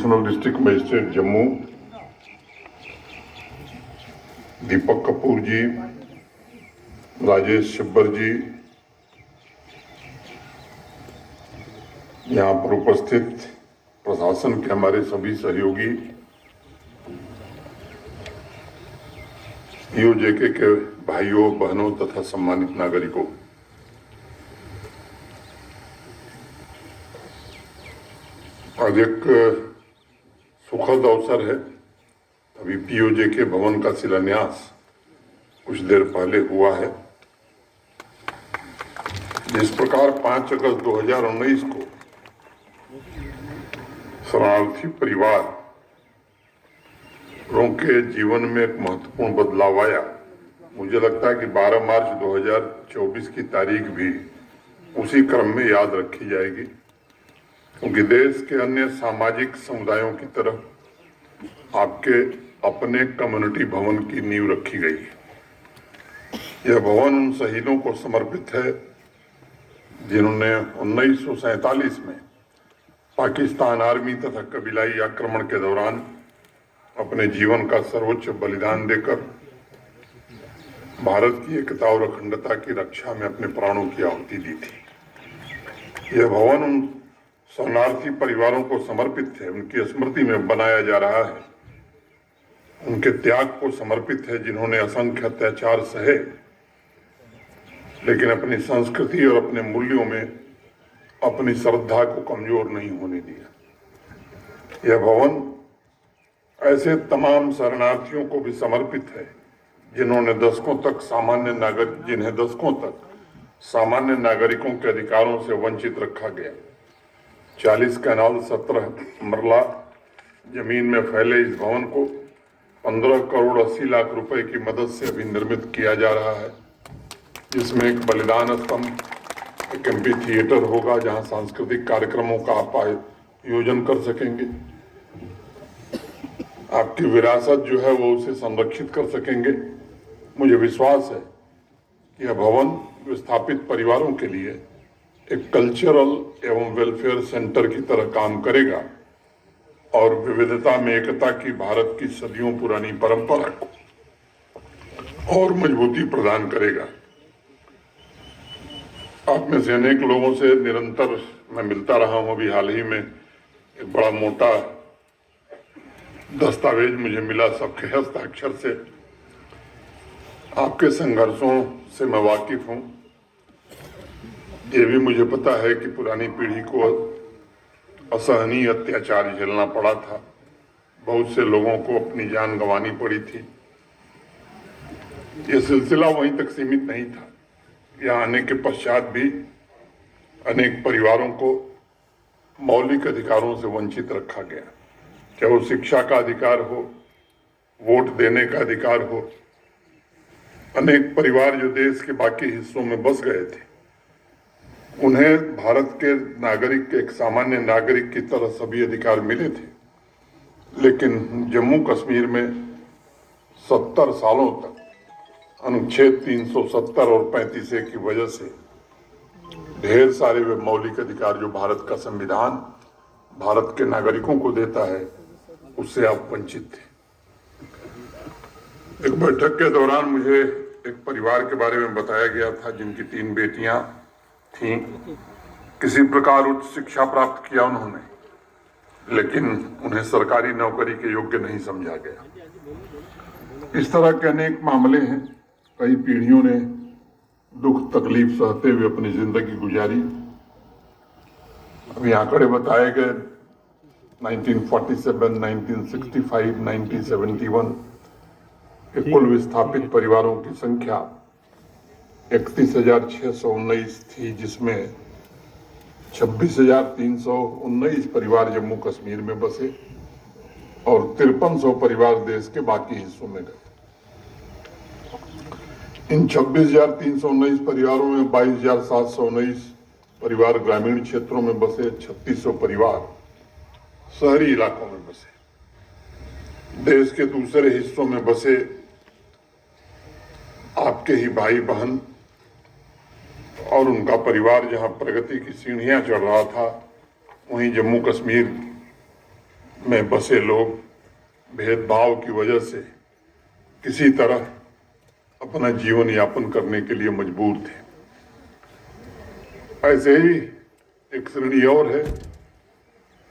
Additional district magistrate Jammu Deepak Kapoor जी, राजेश छब्बर जी, यहाँ पर उपस्थित प्रशासन के हमारे सभी सहयोगी, पीओजेके के भाइयों बहनों तथा सम्मानित नागरिकों, आज एक सुखद अवसर है। अभी पीओजेके भवन का शिलान्यास कुछ देर पहले हुआ है। जिस प्रकार 5 अगस्त 2019 को शरणार्थी परिवारों के जीवन में एक महत्वपूर्ण बदलाव आया, मुझे लगता है कि 12 मार्च 2024 की तारीख भी उसी क्रम में याद रखी जाएगी, क्योंकि देश के अन्य सामाजिक समुदायों की तरफ आपके अपने कम्युनिटी भवन की नींव रखी गई है। यह भवन उन शहीदों को समर्पित है जिन्होंने 1947 में पाकिस्तान आर्मी तथा कबीलाई आक्रमण के दौरान अपने जीवन का सर्वोच्च बलिदान देकर भारत की एकता और अखंडता की रक्षा में अपने प्राणों की आहुति दी थी। यह भवन उन शरणार्थी परिवारों को समर्पित है, उनकी स्मृति में बनाया जा रहा है। उनके त्याग को समर्पित है जिन्होंने असंख्य अत्याचार सहे, लेकिन अपनी संस्कृति और अपने मूल्यों में अपनी श्रद्धा को कमजोर नहीं होने दिया। यह भवन ऐसे तमाम शरणार्थियों को भी समर्पित है जिन्हें दशकों तक सामान्य नागरिकों के अधिकारों से वंचित रखा गया। 40 कैनाल 17 मरला जमीन में फैले इस भवन को 15 करोड़ 80 लाख रुपए की मदद से अभी निर्मित किया जा रहा है, जिसमें एक बलिदान स्तंभ, एक एम्पी थिएटर होगा जहां सांस्कृतिक कार्यक्रमों का आप आयोजन कर सकेंगे। आपकी विरासत जो है वो उसे संरक्षित कर सकेंगे। मुझे विश्वास है कि यह भवन विस्थापित परिवारों के लिए एक कल्चरल एवं वेलफेयर सेंटर की तरह काम करेगा और विविधता में एकता की भारत की सदियों पुरानी परंपरा को और मजबूती प्रदान करेगा। आप में से अनेक लोगों से निरंतर मैं मिलता रहा हूं। अभी हाल ही में एक बड़ा मोटा दस्तावेज मुझे मिला सबके हस्ताक्षर से। आपके संघर्षों से मैं वाकिफ हूं। ये भी मुझे पता है कि पुरानी पीढ़ी को असहनीय अत्याचार झेलना पड़ा था, बहुत से लोगों को अपनी जान गंवानी पड़ी थी। ये सिलसिला वहीं तक सीमित नहीं था। यहाँ आने के पश्चात भी अनेक परिवारों को मौलिक अधिकारों से वंचित रखा गया, चाहे वो शिक्षा का अधिकार हो, वोट देने का अधिकार हो। अनेक परिवार जो देश के बाकी हिस्सों में बस गए थे, उन्हें भारत के नागरिक, एक सामान्य नागरिक की तरह सभी अधिकार मिले थे, लेकिन जम्मू कश्मीर में 70 सालों तक अनुच्छेद 370 और 35A की वजह से ढेर सारे वे मौलिक अधिकार जो भारत का संविधान भारत के नागरिकों को देता है, उससे आप वंचित थे। एक बैठक के दौरान मुझे एक परिवार के बारे में बताया गया था जिनकी 3 बेटियां थीं। किसी प्रकार उच्च शिक्षा प्राप्त किया उन्होंने, लेकिन उन्हें सरकारी नौकरी के योग्य नहीं समझा गया। इस तरह के अनेक मामले हैं। कई पीढ़ियों ने दुख तकलीफ सहते हुए अपनी जिंदगी गुजारी। अभी आंकड़े बताए गए 1947, 1965, 1971 के कुल विस्थापित परिवारों की संख्या 31,619 थी, जिसमें 26,319 परिवार जम्मू कश्मीर में बसे और 5300 परिवार देश के बाकी हिस्सों में गए। इन 26,319 परिवारों में 22,719 परिवार ग्रामीण क्षेत्रों में बसे, 3600 परिवार शहरी इलाकों में बसे। देश के दूसरे हिस्सों में बसे आपके ही भाई बहन और उनका परिवार जहां प्रगति की सीढ़ियां चढ़ रहा था, वहीं जम्मू कश्मीर में बसे लोग भेदभाव की वजह से किसी तरह अपना जीवन यापन करने के लिए मजबूर थे। ऐसे ही एक श्रेणी और है,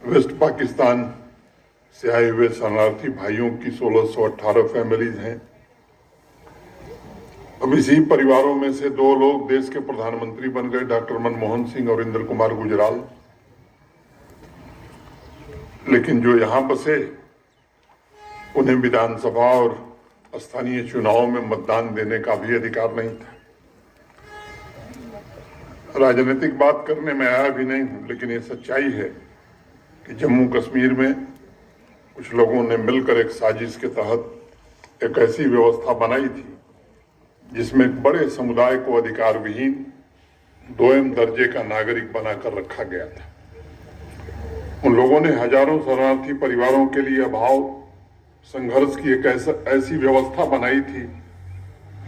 वेस्ट पाकिस्तान से आए हुए शरणार्थी भाइयों की 1618 फैमिलीज हैं। अब इसी परिवारों में से दो लोग देश के प्रधानमंत्री बन गए, डॉक्टर मनमोहन सिंह और इंद्र कुमार गुजराल। लेकिन जो यहां बसे उन्हें विधानसभा और स्थानीय चुनाव में मतदान देने का भी अधिकार नहीं था। राजनीतिक बात करने में आया भी नहीं, लेकिन ये सच्चाई है कि जम्मू कश्मीर में कुछ लोगों ने मिलकर एक साजिश के तहत एक ऐसी व्यवस्था बनाई थी जिसमें एक बड़े समुदाय को अधिकार विहीन दोयम दर्जे का नागरिक बनाकर रखा गया था। उन लोगों ने हजारों शरणार्थी परिवारों के लिए अभाव संघर्ष की एक ऐसी व्यवस्था बनाई थी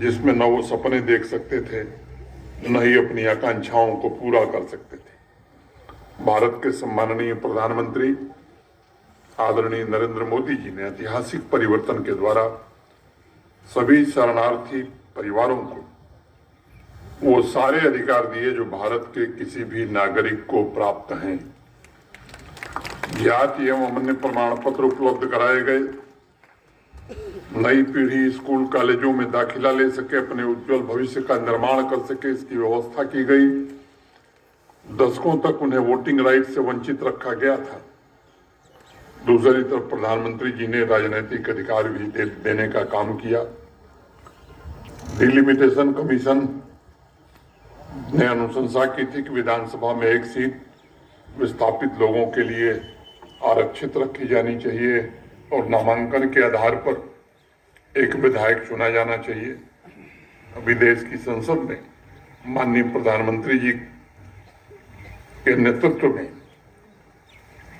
जिसमें न वो सपने देख सकते थे, न ही अपनी आकांक्षाओं को पूरा कर सकते थे। भारत के सम्माननीय प्रधानमंत्री आदरणीय नरेंद्र मोदी जी ने ऐतिहासिक परिवर्तन के द्वारा सभी शरणार्थी परिवारों को वो सारे अधिकार दिए जो भारत के किसी भी नागरिक को प्राप्त हैं। जाति एवं अन्य प्रमाण पत्र उपलब्ध कराए गए, नई पीढ़ी स्कूल कॉलेजों में दाखिला ले सके, अपने उज्जवल भविष्य का निर्माण कर सके, इसकी व्यवस्था की गई। दशकों तक उन्हें वोटिंग राइट से वंचित रखा गया था। दूसरी तरफ प्रधानमंत्री जी ने राजनीतिक अधिकार भी देने का काम किया। डिलिमिटेशन कमीशन ने अनुशंसा की थी कि विधानसभा में एक सीट विस्थापित लोगों के लिए आरक्षित रखी जानी चाहिए और नामांकन के आधार पर एक विधायक चुना जाना चाहिए। अभी देश की संसद ने माननीय प्रधानमंत्री जी के नेतृत्व में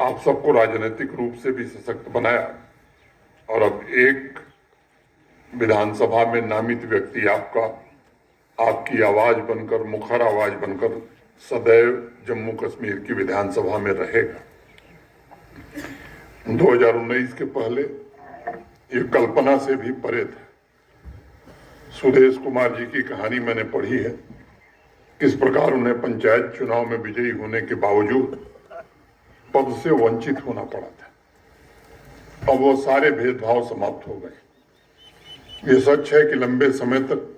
आप सबको राजनीतिक रूप से भी सशक्त बनाया और अब एक विधानसभा में नामित व्यक्ति आपकी आवाज बनकर, मुखर आवाज बनकर सदैव जम्मू कश्मीर की विधानसभा में रहेगा। 2019 के पहले ये कल्पना से भी परे था। सुदेश कुमार जी की कहानी मैंने पढ़ी है, किस प्रकार उन्हें पंचायत चुनाव में विजयी होने के बावजूद पद से वंचित होना पड़ा था। अब वो सारे भेदभाव समाप्त हो गए। ये सच है कि लंबे समय तक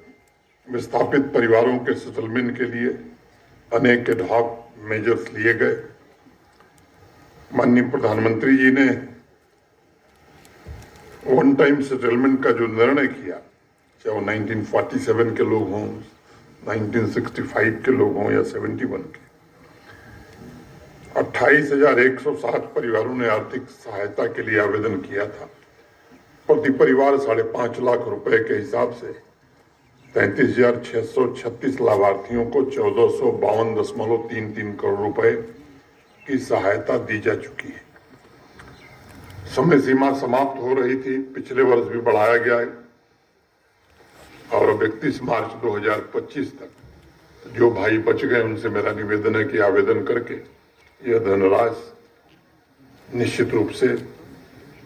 विस्थापित परिवारों के सेटलमेंट के लिए अनेक एडहॉक मेजर्स लिए गए। माननीय प्रधानमंत्री जी ने वन टाइम सेटलमेंट का जो निर्णय किया, चाहे वो 1947 के लोग हों, 1965 के लोग हों या 71 के, 28,160 परिवारों ने आर्थिक सहायता के लिए आवेदन किया था। प्रति परिवार 5.5 लाख रुपए के हिसाब से 33,636 लाभार्थियों को 1452.33 करोड़ रुपए की सहायता दी जा चुकी है। समय सीमा समाप्त हो रही थी, पिछले वर्ष भी बढ़ाया गया है और अब 31 मार्च 2025 तक जो भाई बच गए उनसे मेरा निवेदन है कि आवेदन करके यह धनराशि निश्चित रूप से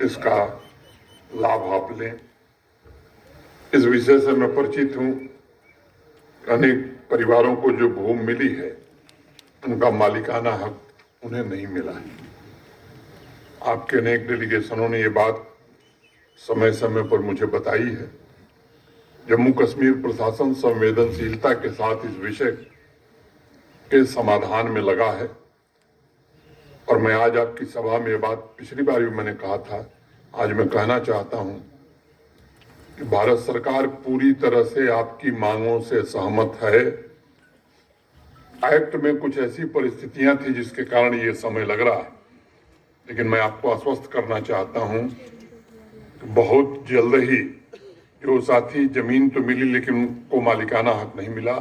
इसका लाभ आप लें। इस विषय से मैं परिचित हूं। अनेक परिवारों को जो भूमि मिली है उनका मालिकाना हक उन्हें नहीं मिला है। आपके अनेक डेलीगेशनों ने ये बात समय समय पर मुझे बताई है। जम्मू कश्मीर प्रशासन संवेदनशीलता के साथ इस विषय के समाधान में लगा है और मैं आज आपकी सभा में ये बात पिछली बार भी मैंने कहा था, आज मैं कहना चाहता हूं कि भारत सरकार पूरी तरह से आपकी मांगों से सहमत है। एक्ट में कुछ ऐसी परिस्थितियां थी जिसके कारण ये समय लग रहा है, लेकिन मैं आपको आश्वस्त करना चाहता हूं कि बहुत जल्द ही जो साथी जमीन तो मिली लेकिन उनको मालिकाना हक नहीं मिला,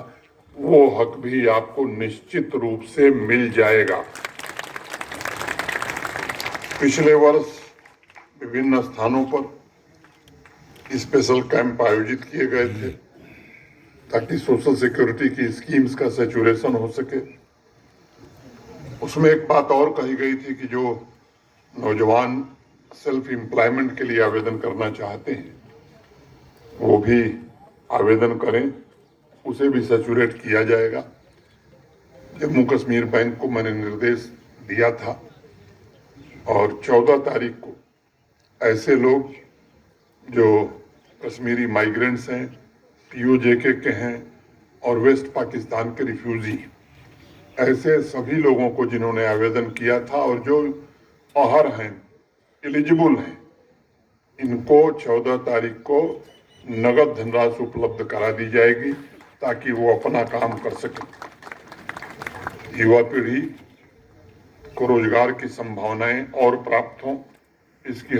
वो हक भी आपको निश्चित रूप से मिल जाएगा। पिछले वर्ष विभिन्न स्थानों पर स्पेशल कैंप आयोजित किए गए थे ताकि सोशल सिक्योरिटी की स्कीम्स का सैचुरेशन हो सके। उसमें एक बात और कही गई थी कि जो नौजवान सेल्फ एम्प्लॉयमेंट के लिए आवेदन करना चाहते हैं वो भी आवेदन करें, उसे भी सैचुरेट किया जाएगा। जम्मू कश्मीर बैंक को मैंने निर्देश दिया था और 14 तारीख को ऐसे लोग जो कश्मीरी माइग्रेंट्स हैं, पीओजेके के हैं और वेस्ट पाकिस्तान के रिफ्यूजी, ऐसे सभी लोगों को जिन्होंने आवेदन किया था और जो बाहर हैं, एलिजिबल हैं, इनको 14 तारीख को नगद धनराशि उपलब्ध करा दी जाएगी ताकि वो अपना काम कर सकें। युवा पीढ़ी को रोजगार की संभावनाएं और प्राप्त हों, इसकी